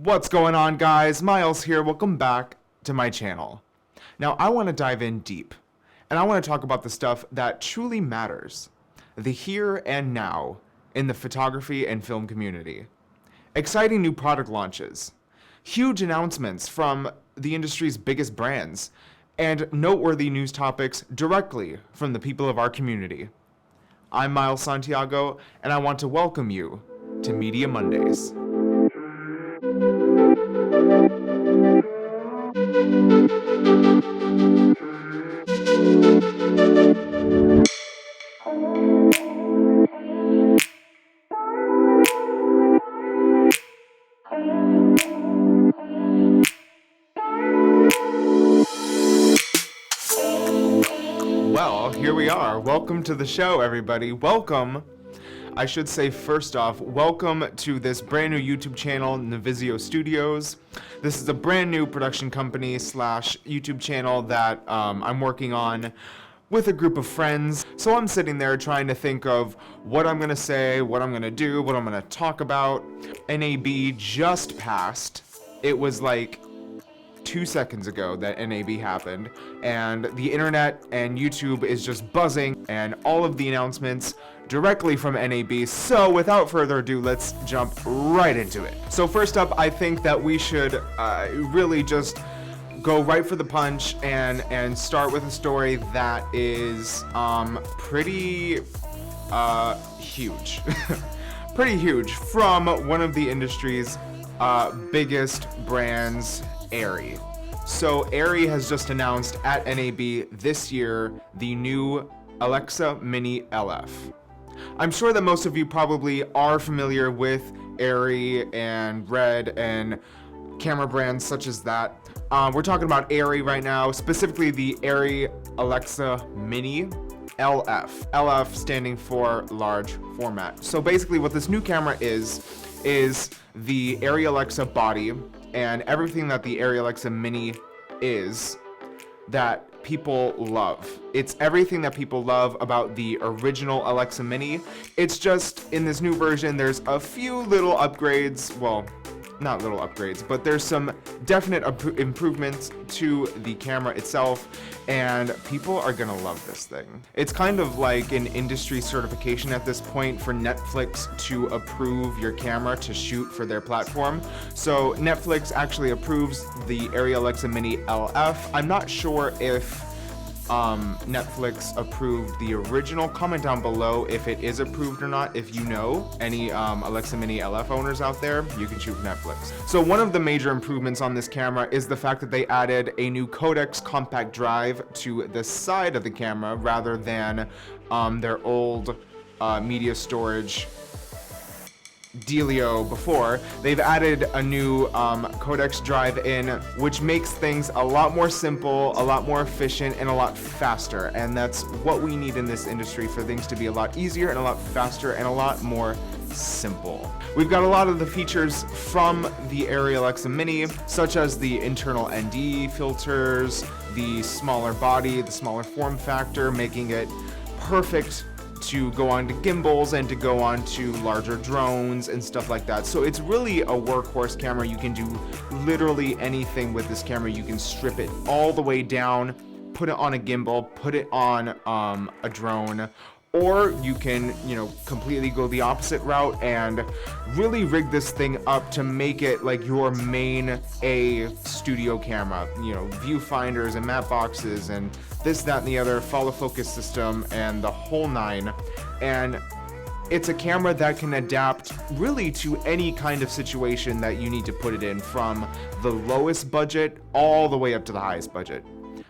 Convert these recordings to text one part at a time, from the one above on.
What's going on, guys? Miles here. Welcome back to my channel. Now, I want to dive in deep, and I want to talk about the stuff that truly matters, the here and now in the photography and film community. Exciting new product launches, huge announcements from the industry's biggest brands, and noteworthy news topics directly from the people of our community. I'm Miles Santiago, and I want to welcome you to Media Mondays. Well, here we are. Welcome to the show, everybody. Welcome. I should say, first off, welcome to this brand new YouTube channel, Navizio Studios. This is a brand new production company / YouTube channel that I'm working on with a group of friends. So I'm sitting there trying to think of what I'm going to say, what I'm going to do, what I'm going to talk about. NAB just passed. It was like 2 seconds ago that NAB happened, and the internet and YouTube is just buzzing, and all of the announcements directly from NAB. So without further ado, let's jump right into it. So first up, I think that we should really just go right for the punch and start with a story that is pretty huge. Pretty huge, from one of the industry's biggest brands, Arri. So Arri has just announced at NAB this year the new Alexa Mini LF. I'm sure that most of you probably are familiar with Arri and Red and camera brands such as that. We're talking about Arri right now, specifically the Arri Alexa Mini LF. LF standing for large format. So basically what this new camera is the Arri Alexa body and everything that the Arri Alexa Mini is that people love. It's everything that people love about the original Alexa Mini. It's just in this new version, there's a few little upgrades. Well, not little upgrades, but there's some definite improvements to the camera itself, and people are gonna love this thing. It's kind of like an industry certification at this point for Netflix to approve your camera to shoot for their platform. So Netflix actually approves the Arri Alexa Mini LF. I'm not sure if Netflix approved the original. Comment down below if it is approved or not. If you know any Alexa Mini LF owners out there, you can shoot Netflix. So one of the major improvements on this camera is the fact that they added a new codex compact drive to the side of the camera rather than their old media storage dealio before. They've added a new codex drive in, which makes things a lot more simple, a lot more efficient, and a lot faster. And that's what we need in this industry, for things to be a lot easier and a lot faster and a lot more simple. We've got a lot of the features from the Arri Alexa Mini, such as the internal ND filters, the smaller body, the smaller form factor, making it perfect to go on to gimbals and to go on to larger drones and stuff like that. So it's really a workhorse camera. You can do literally anything with this camera. You can strip it all the way down, put it on a gimbal, put it on a drone, or you can, completely go the opposite route and really rig this thing up to make it like your main studio camera. Viewfinders and matte boxes and this, that, and the other, follow focus system, and the whole nine. And it's a camera that can adapt really to any kind of situation that you need to put it in, from the lowest budget all the way up to the highest budget.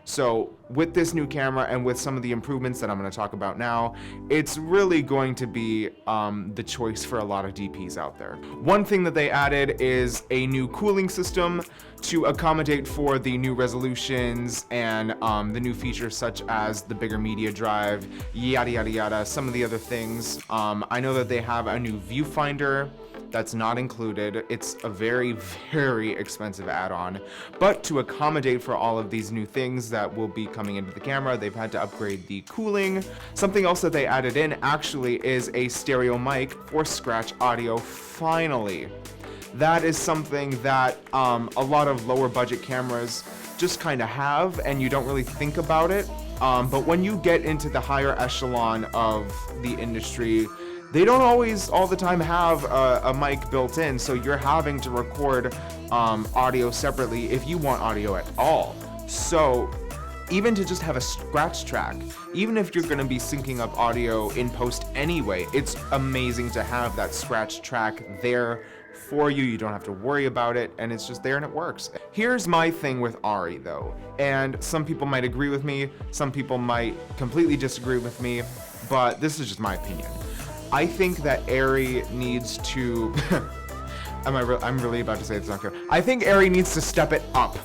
So with this new camera and with some of the improvements that I'm going to talk about now, it's really going to be the choice for a lot of DPs out there. One thing that they added is a new cooling system to accommodate for the new resolutions and the new features such as the bigger media drive, yada yada yada, some of the other things. I know that they have a new viewfinder that's not included. It's a very, very expensive add-on, but to accommodate for all of these new things that will be coming into the camera, they've had to upgrade the cooling. Something else that they added in actually is a stereo mic for scratch audio, finally. That is something that a lot of lower budget cameras just kind of have, and you don't really think about it. But when you get into the higher echelon of the industry, they don't always all the time have a mic built in, so you're having to record audio separately if you want audio at all. So even to just have a scratch track, even if you're going to be syncing up audio in post anyway, it's amazing to have that scratch track there for you. You don't have to worry about it, and it's just there and it works. Here's my thing with Arri though, and some people might agree with me, some people might completely disagree with me, but this is just my opinion. I think that Arri needs to I'm really about to say it's not good. I think Arri needs to step it up.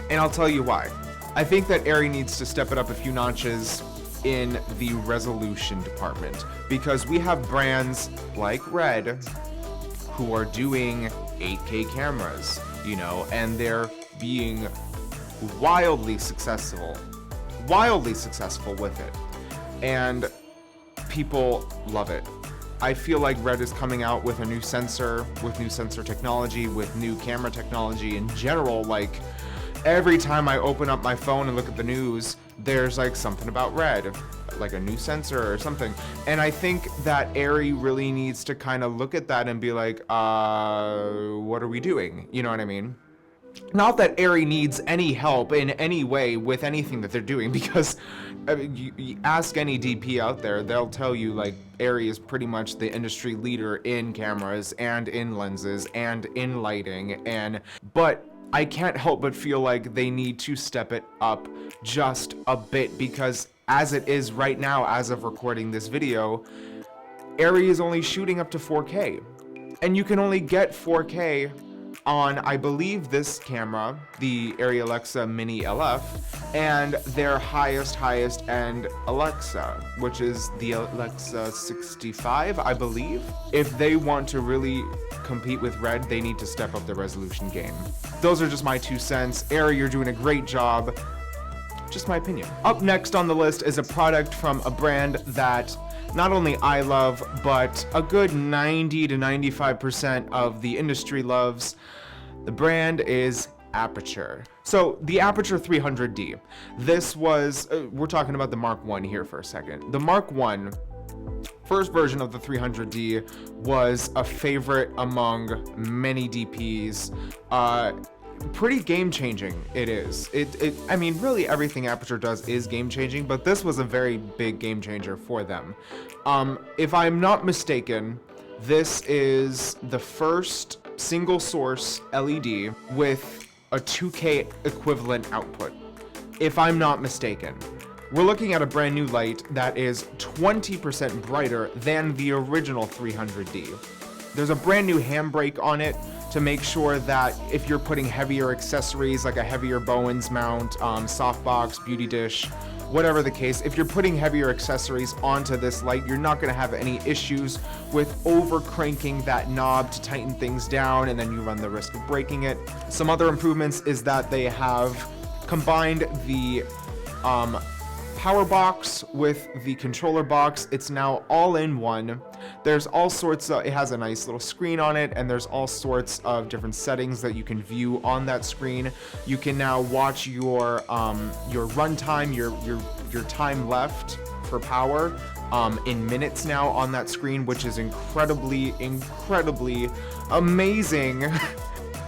And I'll tell you why. I think that Arri needs to step it up a few notches in the resolution department, because we have brands like Red who are doing 8K cameras, you know, and they're being wildly successful with it. And people love it. I feel like Red is coming out with a new sensor, with new sensor technology, with new camera technology in general. Like, every time I open up my phone and look at the news, there's like something about Red, like a new sensor or something. And I think that Arri really needs to kind of look at that and be like, what are we doing? You know what I mean? Not that Arri needs any help in any way with anything that they're doing, because you ask any DP out there, they'll tell you like Arri is pretty much the industry leader in cameras and in lenses and in lighting, but I can't help but feel like they need to step it up just a bit, because as it is right now, as of recording this video, Arri is only shooting up to 4K. And you can only get 4K on, I believe, this camera, the Arri Alexa Mini LF, and their highest end Alexa, which is the Alexa 65, I believe. If they want to really compete with Red, they need to step up the resolution game. Those are just my 2 cents. Arri, you're doing a great job. Just my opinion. Up next on the list is a product from a brand that not only I love, but a good 90 to 95% of the industry loves. The brand is Aputure. So the Aputure 300D. This was, we're talking about the Mark 1 here for a second. The Mark 1, first version of the 300D, was a favorite among many DPs. Pretty game-changing it is. I mean, really everything Aputure does is game-changing, but this was a very big game-changer for them. If I'm not mistaken, this is the first single-source LED with a 2K equivalent output, if I'm not mistaken. We're looking at a brand new light that is 20% brighter than the original 300D. There's a brand new handbrake on it to make sure that if you're putting heavier accessories like a heavier Bowens mount, softbox, beauty dish, whatever the case, if you're putting heavier accessories onto this light, you're not going to have any issues with over cranking that knob to tighten things down, and then you run the risk of breaking it. Some other improvements is that they have combined the power box with the controller box. It's now all in one. There's all sorts of, it has a nice little screen on it, and there's all sorts of different settings that you can view on that screen. You can now watch your runtime, your time left for power in minutes now on that screen, which is incredibly amazing.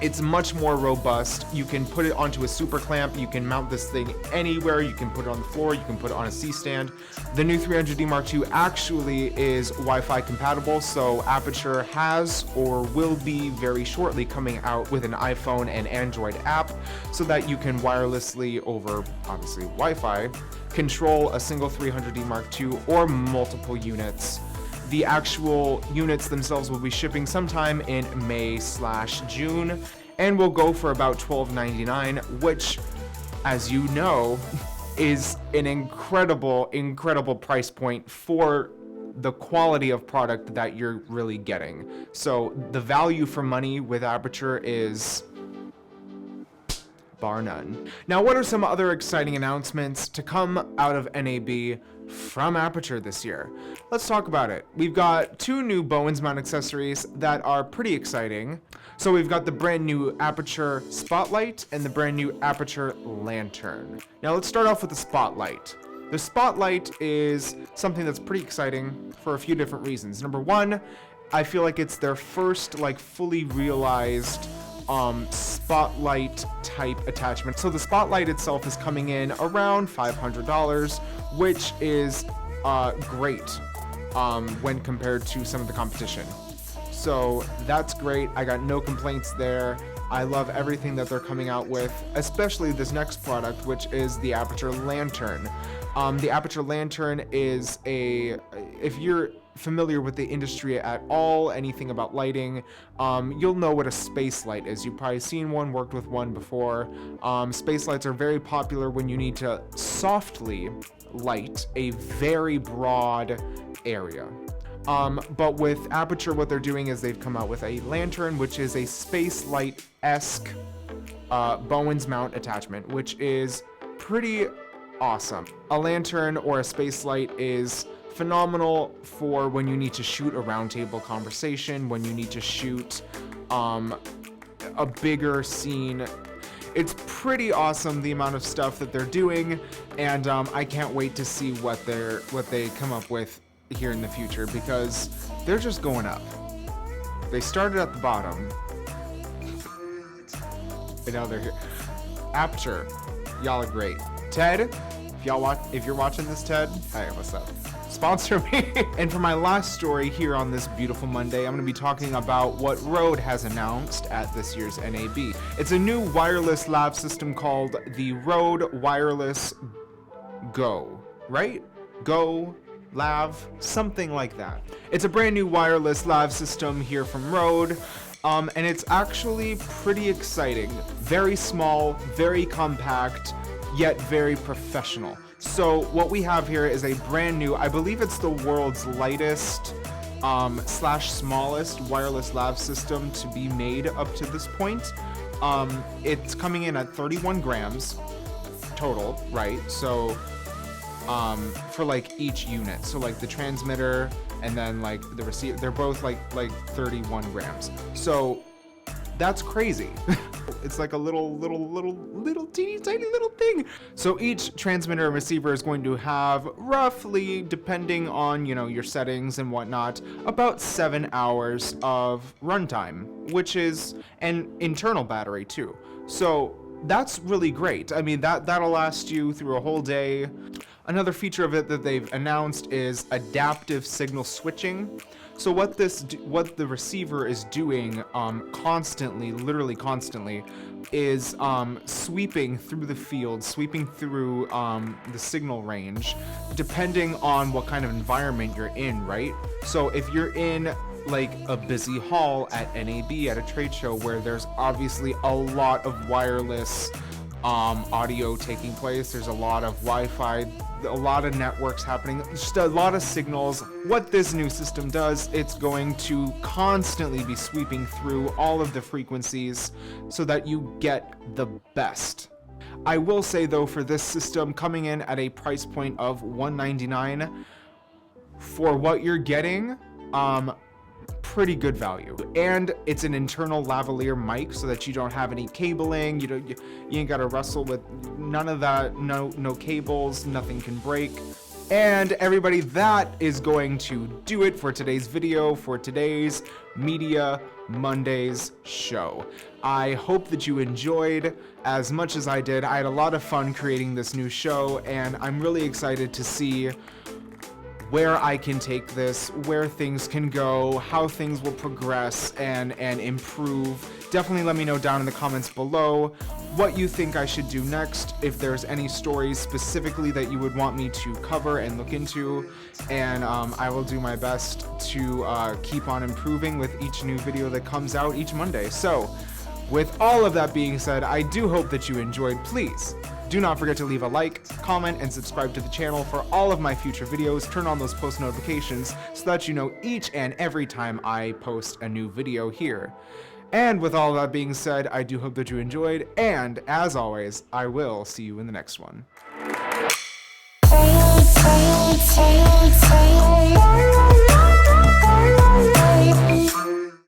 It's much more robust. You can put it onto a super clamp. You can mount this thing anywhere. You can put it on the floor. You can put it on a C-stand. The new 300D Mark II actually is Wi-Fi compatible, so Aputure has or will be very shortly coming out with an iPhone and Android app so that you can wirelessly over, obviously, Wi-Fi control a single 300D Mark II or multiple units. The actual units themselves will be shipping sometime in May/June and will go for about $12.99, which, as you know, is an incredible price point for the quality of product that you're really getting. So the value for money with Aputure is bar none. Now, what are some other exciting announcements to come out of NAB from Aputure this year? Let's talk about it. We've got 2 new Bowens mount accessories that are pretty exciting. So we've got the brand new Aputure Spotlight and the brand new Aputure Lantern. Now let's start off with the Spotlight. The Spotlight is something that's pretty exciting for a few different reasons. Number one, I feel like it's their first like fully realized spotlight type attachment. So the Spotlight itself is coming in around $500, which is great when compared to some of the competition. So that's great. I got no complaints there. I love everything that they're coming out with, especially this next product, which is the Aputure Lantern. The Aputure Lantern is if you're familiar with the industry at all, anything about lighting, you'll know what a space light is. You've probably seen one, worked with one before. Space lights are very popular when you need to softly light a very broad area. But with Aputure, what they're doing is they've come out with a lantern, which is a space light-esque Bowens mount attachment, which is pretty awesome. A lantern or a space light is phenomenal for when you need to shoot a roundtable conversation, when you need to shoot a bigger scene. It's pretty awesome, the amount of stuff that they're doing, and I can't wait to see what they come up with here in the future, because they're just going up. They started at the bottom, and now they're here. Aputure, y'all are great. Ted, if you're watching this, Ted, hey, what's up? Sponsor me. And for my last story here on this beautiful Monday, I'm going to be talking about what Rode has announced at this year's NAB. It's a new wireless lav system called the Rode Wireless Go, right? Go, lav, something like that. It's a brand new wireless lav system here from Rode. And it's actually pretty exciting. Very small, very compact, yet very professional. So what we have here is a brand new, I believe it's the world's lightest slash smallest wireless lav system to be made up to this point. It's coming in at 31 grams total, right? So for like each unit, so like the transmitter and then like the receiver, they're both like 31 grams. So that's crazy. It's like a little teeny tiny little thing. So each transmitter and receiver is going to have roughly, depending on, you know, your settings and whatnot, about 7 hours of runtime, which is an internal battery too. So that's really great. I mean, that'll last you through a whole day. Another feature of it that they've announced is adaptive signal switching. So what the receiver is doing constantly, literally constantly, is sweeping through the field, sweeping through the signal range, depending on what kind of environment you're in, right? So if you're in like a busy hall at NAB, at a trade show where there's obviously a lot of wireless audio taking place, there's a lot of Wi-Fi, a lot of networks happening, just a lot of signals. What this new system does, it's going to constantly be sweeping through all of the frequencies so that you get the best. I will say though, for this system coming in at a price point of $199, for what you're getting, pretty good value. And it's an internal lavalier mic so that you don't have any cabling, you ain't gotta wrestle with none of that, no cables, nothing can break. And everybody, that is going to do it for today's video, for today's Media Mondays show. I hope that you enjoyed as much as I did. I had a lot of fun creating this new show, and I'm really excited to see where I can take this, where things can go, how things will progress and improve. Definitely let me know down in the comments below what you think I should do next, if there's any stories specifically that you would want me to cover and look into, and I will do my best to keep on improving with each new video that comes out each Monday. So, with all of that being said, I do hope that you enjoyed. Please do not forget to leave a like, comment, and subscribe to the channel for all of my future videos. Turn on those post notifications so that you know each and every time I post a new video here. And with all that being said, I do hope that you enjoyed, and as always, I will see you in the next one.